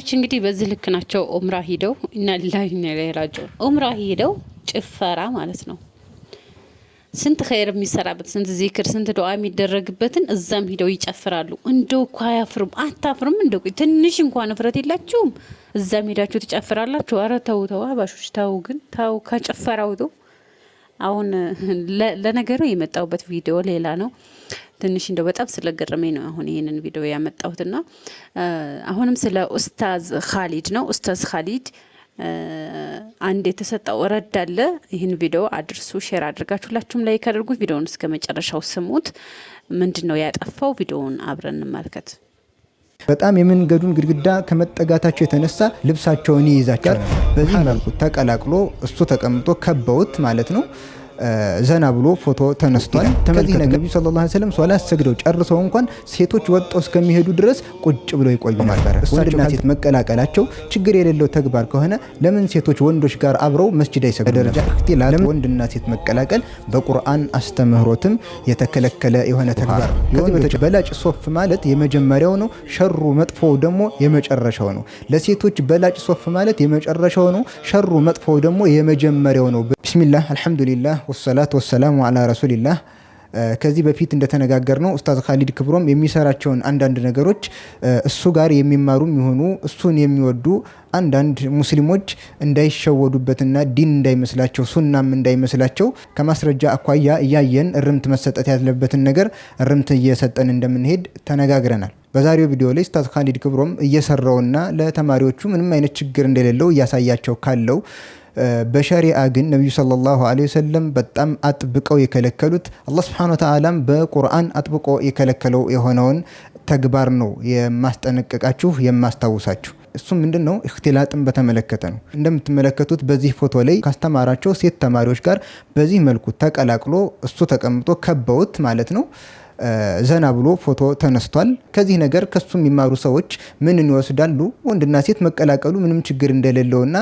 ሰዎች እንግዲህ በዚህ ልክ ናቸው። ኡምራ ሂደው እና ሊላሂ እና ኢለይሂ ራጂዑን ኡምራ ሂደው ጭፈራ ማለት ነው። ስንት ኸይር የሚሰራበት ስንት ዚክር ስንት ዱዓ የሚደረግበትን እዛም ሂደው ይጨፍራሉ። እንደው እኮ አያፍርም? አታፍርም? እንደው ትንሽ እንኳን እፍረት የላችሁም? እዛም ሄዳችሁ ትጨፍራላችሁ። ኧረ ተው ተው አባሾች ተው፣ ግን ተው ከጭፈራው ተው። አሁን ለነገሩ የመጣሁበት ቪዲዮ ሌላ ነው። ትንሽ እንደው በጣም ስለገረመኝ ነው አሁን ይሄንን ቪዲዮ ያመጣሁትና አሁንም ስለ ኡስታዝ ኻሊድ ነው። ኡስታዝ ኻሊድ አንድ የተሰጠው ረድ አለ። ይህን ቪዲዮ አድርሱ፣ ሼር አድርጋችሁ ሁላችሁም ላይክ አድርጉት። ቪዲዮውን እስከ መጨረሻው ስሙት። ምንድነው ያጠፋው? ቪዲዮውን አብረን እንመልከት። በጣም የመንገዱን ግድግዳ ከመጠጋታቸው የተነሳ ልብሳቸውን ይይዛቸዋል። በዚህ መልኩ ተቀላቅሎ እሱ ተቀምጦ ከበውት ማለት ነው ዘና ብሎ ፎቶ ተነስቷል። ከዚህ ነብዩ ሰለላሁ ዐለይሂ ወሰለም ሶላት ሰግደው ጨርሰው እንኳን ሴቶች ወጥተው እስከሚሄዱ ድረስ ቁጭ ብለው ይቆዩ ነበር። ወንድና ሴት መቀላቀላቸው ችግር የሌለው ተግባር ከሆነ ለምን ሴቶች ወንዶች ጋር አብረው መስጂድ አይሰግዱ? ደረጃ እክትላል ወንድና ሴት መቀላቀል በቁርአን አስተምህሮትም የተከለከለ የሆነ ተግባር ነው። ከዚህ በላጭ ሶፍ ማለት የመጀመሪያው ነው፣ ሸሩ መጥፎው ደግሞ የመጨረሻው ነው። ለሴቶች በላጭ ሶፍ ማለት የመጨረሻው ነው፣ ሸሩ መጥፎው ደግሞ የመጀመሪያው ነው። ቢስሚላህ አልሐምዱሊላህ ወሰላቱ ወሰላሙ አላ ረሱሊላህ። ከዚህ በፊት እንደተነጋገር ነው ኡስታዝ ኻሊድ ክብሮም የሚሰራቸውን አንዳንድ ነገሮች እሱ ጋር የሚማሩም ይሆኑ እሱን የሚወዱ አንዳንድ ሙስሊሞች እንዳይሸወዱበትና ዲን እንዳይመስላቸው ሱናም እንዳይመስላቸው ከማስረጃ አኳያ እያየን እርምት መሰጠት ያለበትን ነገር እርምት እየሰጠን እንደምንሄድ ተነጋግረናል። በዛሬው ቪዲዮ ላይ ኡስታዝ ኻሊድ ክብሮም እየሰራውና ለተማሪዎቹ ምንም አይነት ችግር እንደሌለው እያሳያቸው ካለው በሸሪዓ ግን ነብዩ ሰለላሁ ዐለይሂ ወሰለም በጣም አጥብቀው የከለከሉት አላህ Subhanahu Wa Ta'ala በቁርአን አጥብቆ የከለከለው የሆነውን ተግባር ነው የማስጠነቀቃችሁ የማስታውሳችሁ። እሱ ምንድነው? እክትላጥን በተመለከተ ነው። እንደምትመለከቱት በዚህ ፎቶ ላይ ካስተማራቸው ሴት ተማሪዎች ጋር በዚህ መልኩ ተቀላቅሎ እሱ ተቀምጦ ከበውት ማለት ነው ዘና ብሎ ፎቶ ተነስቷል። ከዚህ ነገር ከሱ የሚማሩ ሰዎች ምን ይወስዳሉ? ወንድና ሴት መቀላቀሉ ምንም ችግር እንደሌለውና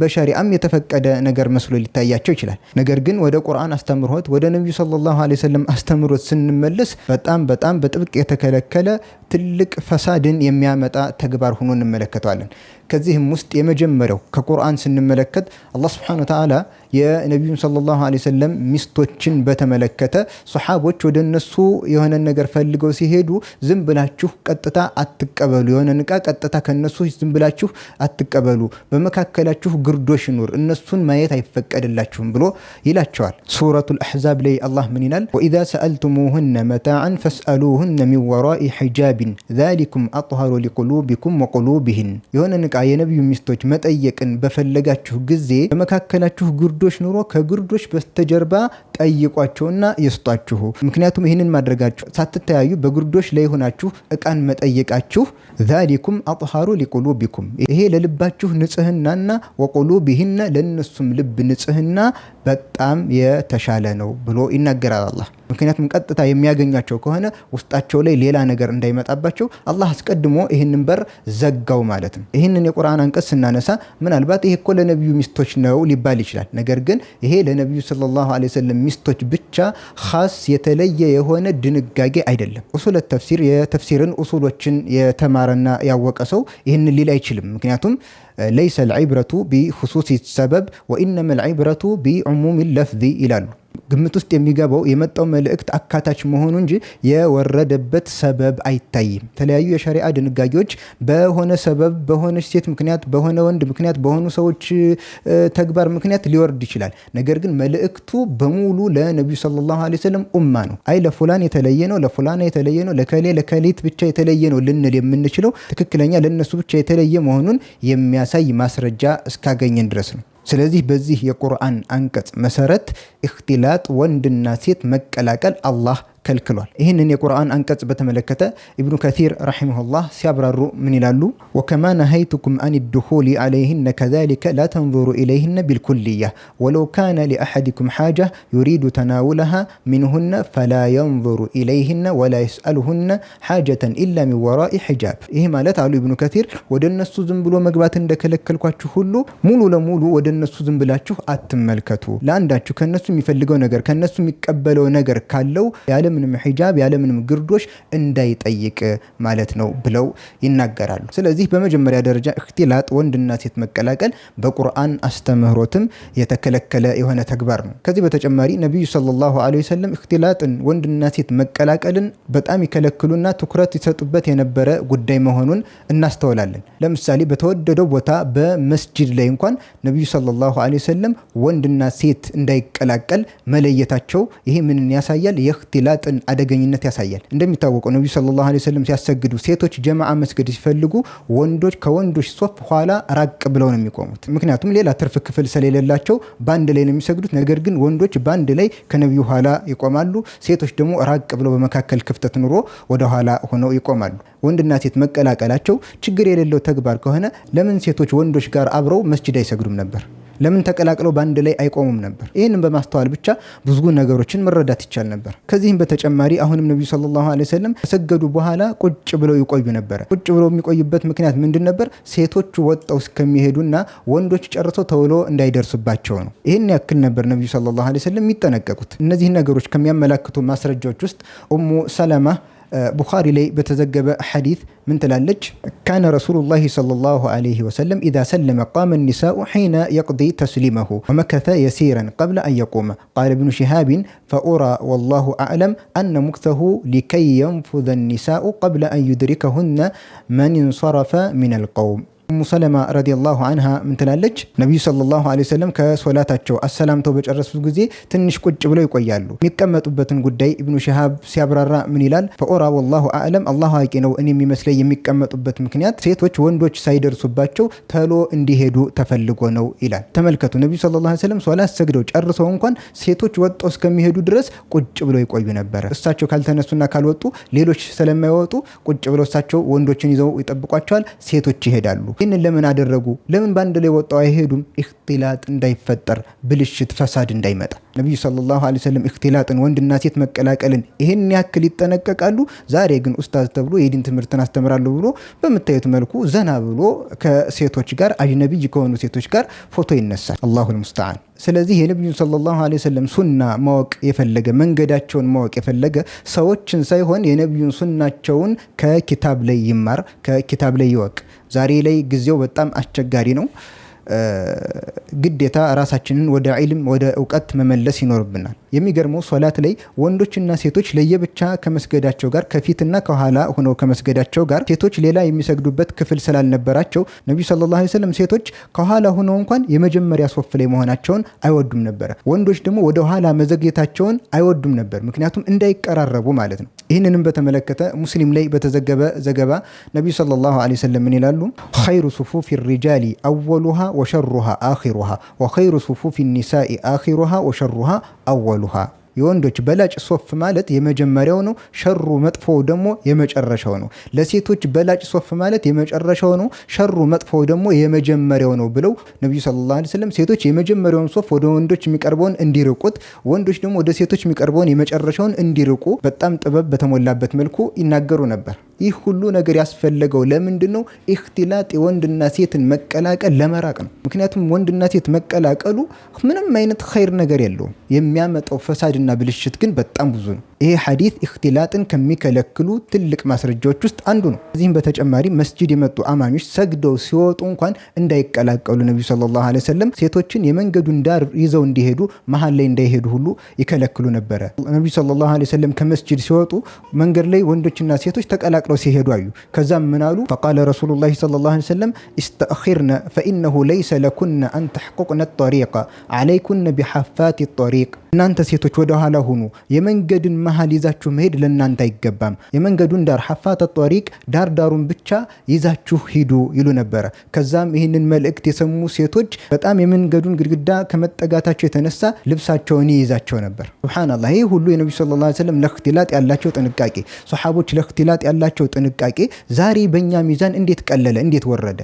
በሸሪዓም የተፈቀደ ነገር መስሎ ሊታያቸው ይችላል። ነገር ግን ወደ ቁርአን አስተምሮት ወደ ነብዩ ሰለላሁ ዐለይሂ ወሰለም አስተምሮት ስንመለስ በጣም በጥብቅ የተከለከለ ትልቅ ፈሳድን የሚያመጣ ተግባር ሆኖ እንመለከተዋለን። ከዚህም ውስጥ የመጀመሪያው ከቁርአን ስንመለከት አላህ Subhanahu Wa Ta'ala የነብዩን ሰለላሁ ዐለይሂ ወሰለም ሚስቶችን በተመለከተ ሱሐቦች ወደ እነሱ የሆነ ነገር ፈልገው ሲሄዱ ዝም ብላችሁ ቀጥታ አትቀበሉ፣ የሆነ ንቃ ቀጥታ ከነሱ ዝም ብላችሁ አትቀበሉ፣ በመካከላችሁ ግርዶሽ ይኑር፣ እነሱን ማየት አይፈቀድላችሁም ብሎ ይላቸዋል። ሱረቱል አሕዛብ ላይ አላህ ምን ይላል? ወኢዛ ሰአልቱሙሁነ መታዓን ፈስአሉሁነ ሚን ወራኢ ሒጃቢን ዛሊኩም አጥሀሩ ሊቁሉቢኩም ወቁሉቢሂን። የሆነ ንቃ የነብዩ ሚስቶች መጠየቅን በፈለጋችሁ ጊዜ በመካከላችሁ ግርዶሽ ኑሮ ከግርዶሽ በስተጀርባ ጠይቋቸውና ይስጧችሁ። ምክንያቱም ይህንን ማድረጋችሁ ሳትተያዩ በግርዶሽ ላይ ሆናችሁ እቃን መጠየቃችሁ ዛሊኩም አጥሀሩ ሊቁሉቢኩም፣ ይሄ ለልባችሁ ንጽህናና ወቁሉቢሂን ለነሱም ልብ ንጽህና በጣም የተሻለ ነው ብሎ ይናገራል አላህ። ምክንያቱም ቀጥታ የሚያገኛቸው ከሆነ ውስጣቸው ላይ ሌላ ነገር እንዳይመጣባቸው አላህ አስቀድሞ ይህንን በር ዘጋው ማለት ነው። ይህንን የቁርአን አንቀጽ ስናነሳ ምናልባት ይሄ እኮ ለነብዩ ሚስቶች ነው ሊባል ይችላል። ነገር ግን ይሄ ለነብዩ ሰለላሁ ዐለይሂ ወሰለም ሚስቶች ብቻ ኻስ የተለየ የሆነ ድንጋጌ አይደለም። ኡሱል ተፍሲር የተፍሲርን ኡሱሎችን የተማረና ያወቀ ሰው ይህን ሊል አይችልም። ምክንያቱም ليس العبرة بخصوص السبب وإنما العبرة بعموم اللفظ ይላሉ። ግምት ውስጥ የሚገባው የመጣው መልእክት አካታች መሆኑ እንጂ የወረደበት ሰበብ አይታይም። የተለያዩ የሸሪዓ ድንጋጌዎች በሆነ ሰበብ በሆነች ሴት ምክንያት በሆነ ወንድ ምክንያት በሆኑ ሰዎች ተግባር ምክንያት ሊወርድ ይችላል። ነገር ግን መልእክቱ በሙሉ ለነብዩ ሰለላሁ ዐለይሂ ወሰለም ኡማ ነው። አይ ለፉላን የተለየ ነው፣ ለፉላና የተለየ ነው፣ ለከሌት ብቻ የተለየ ነው ልንል የምንችለው ትክክለኛ ለነሱ ብቻ የተለየ መሆኑን የሚያሳይ ማስረጃ እስካገኘን ድረስ ነው። ስለዚህ በዚህ የቁርአን አንቀጽ መሰረት እክትላጥ ወንድና ሴት መቀላቀል አላህ ከልክሏል። ይህንን የቁርአን አንቀጽ በተመለከተ ኢብኑ ከሲር ረሂመሁላህ ሲያብራሩ ምን ይላሉ? ወከማ ነሀይቱኩም አን الدخول عليهن كذلك لا تنظروا إليهن بالكلية ولو كان لأحدكم حاجة يريد تناولها منهن فلا ينظر إليهن ولا يسألهن حاجة إلا من وراء حجاب። ይህ ማለት አሉ ኢብኑ ከሲር ወደ እነሱ ዝም ብሎ መግባት እንደከለከልኳችሁ ሁሉ ሙሉ ለሙሉ ወደ እነሱ ዝም ብላችሁ አትመልከቱ። ለአንዳችሁ ከነሱ የሚፈልገው ነገር ከነሱ የሚቀበለው ነገር ካለው ያለ ያለምንም ሒጃብ ያለምንም ግርዶሽ እንዳይጠይቅ ማለት ነው ብለው ይናገራሉ። ስለዚህ በመጀመሪያ ደረጃ እክትላጥ ወንድና ሴት መቀላቀል በቁርአን አስተምህሮትም የተከለከለ የሆነ ተግባር ነው። ከዚህ በተጨማሪ ነቢዩ ሰለላሁ ዐለይሂ ወሰለም እክትላጥን ወንድና ሴት መቀላቀልን በጣም ይከለክሉና ትኩረት ይሰጡበት የነበረ ጉዳይ መሆኑን እናስተውላለን። ለምሳሌ በተወደደው ቦታ በመስጂድ ላይ እንኳን ነቢዩ ሰለላሁ ዐለይሂ ወሰለም ወንድና ሴት እንዳይቀላቀል መለየታቸው ይሄ ምንን ያሳያል? የእክትላጥን አደገኝነት ያሳያል። እንደሚታወቀው ነቢዩ ሰለላሁ ዐለይሂ ወሰለም ሲያሰግዱ ሴቶች ጀማዓ መስገድ ሲፈልጉ ወንዶች ከወንዶች ሶፍ ኋላ ራቅ ብለው ነው የሚቆሙት። ምክንያቱም ሌላ ትርፍ ክፍል ስለሌላቸው በአንድ ላይ ነው የሚሰግዱት። ነገር ግን ወንዶች በአንድ ላይ ከነቢዩ ኋላ ይቆማሉ፣ ሴቶች ደግሞ ራቅ ብለው በመካከል ክፍተት ኑሮ ወደ ኋላ ሆነው ይቆማሉ። ወንድና ሴት መቀላቀላቸው ችግር የሌለው ተግባር ከሆነ ለምን ሴቶች ወንዶች ጋር አብረው መስጂድ አይሰግዱም ነበር? ለምን ተቀላቅለው በአንድ ላይ አይቆሙም ነበር? ይህንን በማስተዋል ብቻ ብዙ ነገሮችን መረዳት ይቻል ነበር። ከዚህም በተጨማሪ አሁንም ነቢዩ ሰለላሁ ዐለይሂ ወሰለም ከሰገዱ በኋላ ቁጭ ብለው ይቆዩ ነበር። ቁጭ ብለው የሚቆዩበት ምክንያት ምንድን ነበር? ሴቶቹ ወጣው እስከሚሄዱና ወንዶች ጨርሰው ተውሎ እንዳይደርሱባቸው ነው። ይህን ያክል ነበር ነቢዩ ሰለላሁ ዐለይሂ ወሰለም የሚጠነቀቁት። እነዚህን ነገሮች ከሚያመላክቱ ማስረጃዎች ውስጥ ኡሙ ሰለማ ቡኻሪ ላይ በተዘገበ ሐዲት ምን ትላለች? ካነ ረሱሉላሂ ሰለላሁ ዐለይሂ ወሰለም ኢዛ ሰለመ ቃመ ኒሳኡ ሒነ የቅዲ ተስሊመሁ ወመከተ የሲረን ቀብለ አን የቁመ ቃለ ብኑ ሽሃብን ፈኡራ ወላሁ አዕለም አነ ሙክተሁ ሊከይ የንፉዘ ኒሳኡ ቀብለ አን ዩድሪከሁነ መን እንሰረፈ ሚነል ቀውም። ኡሙ ሰለማ ረዲየላሁ አንሃ ምን ትላለች? ነቢዩ ሰለላሁ ዐለይሂ ወሰለም ከሶላታቸው አሰላምተው በጨረሱት ጊዜ ትንሽ ቁጭ ብለው ይቆያሉ። የሚቀመጡበትን ጉዳይ ኢብኑ ሽሃብ ሲያብራራ ምን ይላል? ፈኦራ ወላሁ አዕለም፣ አላሁ አዋቂ ነው፣ እኔ የሚመስለኝ የሚቀመጡበት ምክንያት ሴቶች ወንዶች ሳይደርሱባቸው ተሎ እንዲሄዱ ተፈልጎ ነው ይላል። ተመልከቱ፣ ነቢዩ ሰለላሁ ዐለይሂ ወሰለም ሶላት ሰግደው ጨርሰው እንኳን ሴቶች ወጥተው እስከሚሄዱ ድረስ ቁጭ ብለው ይቆዩ ነበረ። እሳቸው ካልተነሱና ካልወጡ ሌሎች ስለማይወጡ ቁጭ ብለው እሳቸው ወንዶችን ይዘው ይጠብቋቸዋል፣ ሴቶች ይሄዳሉ። ይህንን ለምን አደረጉ? ለምን በአንድ ላይ ወጣው አይሄዱም? ኢኽቲላጥ እንዳይፈጠር፣ ብልሽት፣ ፈሳድ እንዳይመጣ። ነቢዩ ሰለላሁ ዐለይሂ ወሰለም ኢኽቲላጥን ወንድና ሴት መቀላቀልን ይህን ያክል ይጠነቀቃሉ። ዛሬ ግን ኡስታዝ ተብሎ የዲን ትምህርትን አስተምራለሁ ብሎ በምታዩት መልኩ ዘና ብሎ ከሴቶች ጋር አጅነቢይ ከሆኑ ሴቶች ጋር ፎቶ ይነሳል። አላሁል ሙስተዓን። ስለዚህ የነቢዩን ሰለላሁ ዐለይሂ ወሰለም ሱና ማወቅ የፈለገ መንገዳቸውን ማወቅ የፈለገ ሰዎችን ሳይሆን የነቢዩን ሱናቸውን ከኪታብ ላይ ይማር፣ ከኪታብ ላይ ይወቅ። ዛሬ ላይ ጊዜው በጣም አስቸጋሪ ነው። ግዴታ ራሳችንን ወደ ዒልም ወደ እውቀት መመለስ ይኖርብናል። የሚገርመው ሶላት ላይ ወንዶችና ሴቶች ለየብቻ ከመስገዳቸው ጋር ከፊትና ከኋላ ሆነው ከመስገዳቸው ጋር ሴቶች ሌላ የሚሰግዱበት ክፍል ስላልነበራቸው ነቢዩ ሰለላሁ ዐለይሂ ወሰለም ሴቶች ከኋላ ሆነው እንኳን የመጀመሪያ ሶፍ ላይ መሆናቸውን አይወዱም ነበር። ወንዶች ደግሞ ወደ ኋላ መዘግየታቸውን አይወዱም ነበር፣ ምክንያቱም እንዳይቀራረቡ ማለት ነው። ይህንንም በተመለከተ ሙስሊም ላይ በተዘገበ ዘገባ ነቢዩ ሰለላሁ ዐለይሂ ወሰለም ምን ይላሉ? ኸይሩ ሱፉፊ ሪጃሊ አወሉሃ ወሸሩሃ አኺሩሃ ወኸይሩ ሱፉፊ ኒሳኢ አኺሩሃ ወሸሩሃ አወሉሃ። የወንዶች በላጭ ሶፍ ማለት የመጀመሪያው ነው፣ ሸሩ መጥፎው ደግሞ የመጨረሻው ነው። ለሴቶች በላጭ ሶፍ ማለት የመጨረሻው ነው፣ ሸሩ መጥፎው ደግሞ የመጀመሪያው ነው ብለው ነብዩ ሰለላሁ ዐለይሂ ወሰለም ሴቶች የመጀመሪያውን ሶፍ ወደ ወንዶች የሚቀርበውን እንዲርቁት፣ ወንዶች ደግሞ ወደ ሴቶች የሚቀርበውን የመጨረሻውን እንዲርቁ በጣም ጥበብ በተሞላበት መልኩ ይናገሩ ነበር። ይህ ሁሉ ነገር ያስፈለገው ለምንድን ነው? ኢኽቲላጥ የወንድና ሴትን መቀላቀል ለመራቅ ነው። ምክንያቱም ወንድና ሴት መቀላቀሉ ምንም አይነት ኸይር ነገር የለውም። የሚያመጣው ፈሳድና ብልሽት ግን በጣም ብዙ ነው። ይሄ ሐዲስ ኢኽቲላጥን ከሚከለክሉ ትልቅ ማስረጃዎች ውስጥ አንዱ ነው። እዚህም በተጨማሪ መስጂድ የመጡ አማኞች ሰግደው ሲወጡ እንኳን እንዳይቀላቀሉ ነብዩ ሰለላሁ ዐለይሂ ወሰለም ሴቶችን የመንገዱን ዳር ይዘው እንዲሄዱ መሀል ላይ እንዳይሄዱ ሁሉ ይከለክሉ ነበረ። ነብዩ ሰለላሁ ዐለይሂ ወሰለም ከመስጂድ ሲወጡ መንገድ ላይ ወንዶችና ሴቶች ተቀላቅለው ሲሄዱ አዩ። ከዛም ምን አሉ? ፈቃለ ረሱሉላሂ ሰለላሁ ዐለይሂ ወሰለም ኢስተእኺርነ ፈኢነሁ ለይሰ ለኩነ አን ተሕቁቅነ ጠሪቀ ዐለይኩነ ቢሐፋት ጠሪቅ። እናንተ ሴቶች ወደ ኋላ ሁኑ፣ የመንገድን መሀል ይዛችሁ መሄድ ለእናንተ አይገባም። የመንገዱን ዳር ሐፋት ጠሪቅ ዳርዳሩን ብቻ ይዛችሁ ሂዱ ይሉ ነበረ። ከዛም ይህንን መልእክት የሰሙ ሴቶች በጣም የመንገዱን ግድግዳ ከመጠጋታቸው የተነሳ ልብሳቸውን ይይዛቸው ነበር። ሱብሃነላህ። ይህ ሁሉ የነብዩ ሰለላሁ ዐለይሂ ወሰለም ለእኽቲላጥ ያላቸው ጥንቃቄ፣ ሶሐቦች ለእኽቲላጥ ያላቸው ጥንቃቄ ዛሬ በእኛ ሚዛን እንዴት ቀለለ፣ እንዴት ወረደ?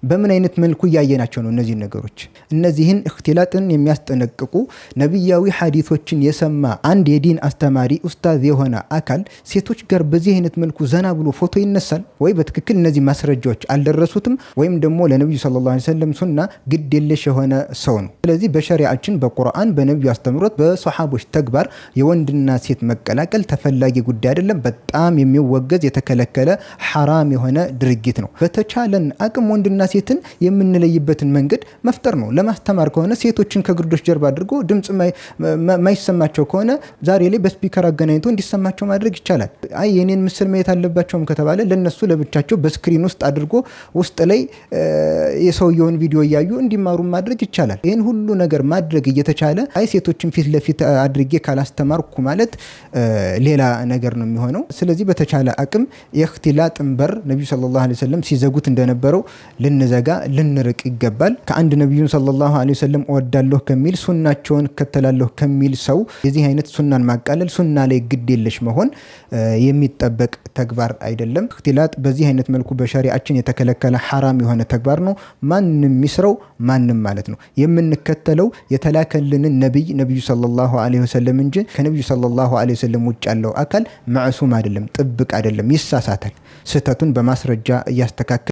በምን አይነት መልኩ እያየናቸው ነው? እነዚህ ነገሮች እነዚህን እክትላጥን የሚያስጠነቅቁ ነቢያዊ ሐዲቶችን የሰማ አንድ የዲን አስተማሪ ኡስታዝ የሆነ አካል ሴቶች ጋር በዚህ አይነት መልኩ ዘና ብሎ ፎቶ ይነሳል ወይ? በትክክል እነዚህ ማስረጃዎች አልደረሱትም፣ ወይም ደግሞ ለነቢዩ ሰለላሁ ዐለይሂ ወሰለም ሱና ግድ የለሽ የሆነ ሰው ነው። ስለዚህ በሸሪዓችን በቁርአን በነቢዩ አስተምሮት በሰሓቦች ተግባር የወንድና ሴት መቀላቀል ተፈላጊ ጉዳይ አይደለም። በጣም የሚወገዝ የተከለከለ ሐራም የሆነ ድርጊት ነው። በተቻለን አቅም ወንድና ሴትን የምንለይበትን መንገድ መፍጠር ነው። ለማስተማር ከሆነ ሴቶችን ከግርዶች ጀርባ አድርጎ ድምፅ ማይሰማቸው ከሆነ ዛሬ ላይ በስፒከር አገናኝቶ እንዲሰማቸው ማድረግ ይቻላል። አይ የኔን ምስል ማየት አለባቸውም ከተባለ ለነሱ ለብቻቸው በስክሪን ውስጥ አድርጎ ውስጥ ላይ የሰውየውን ቪዲዮ እያዩ እንዲማሩ ማድረግ ይቻላል። ይህን ሁሉ ነገር ማድረግ እየተቻለ አይ ሴቶችን ፊት ለፊት አድርጌ ካላስተማርኩ ማለት ሌላ ነገር ነው የሚሆነው። ስለዚህ በተቻለ አቅም የእክትላጥን በር ነቢዩ ሰለላሁ ዐለይሂ ወሰለም ሲዘጉት እንደነበረው ልንዘጋ ልንርቅ ይገባል። ከአንድ ነቢዩን ሰለላሁ ዐለይሂ ወሰለም እወዳለሁ ከሚል ሱናቸውን እከተላለሁ ከሚል ሰው የዚህ አይነት ሱናን ማቃለል፣ ሱና ላይ ግድ የለሽ መሆን የሚጠበቅ ተግባር አይደለም። እክትላጥ በዚህ አይነት መልኩ በሸሪዓችን የተከለከለ ሐራም የሆነ ተግባር ነው። ማንም ይስረው ማንም ማለት ነው። የምንከተለው የተላከልንን ነቢዩ ሰለላሁ ዐለይሂ ወሰለም እንጂ ከነቢዩ ሰለላሁ ዐለይሂ ወሰለም ውጭ ያለው አካል ማዕሱም አይደለም፣ ጥብቅ አይደለም፣ ይሳሳታል። ስህተቱን በማስረጃ እያስተካከለ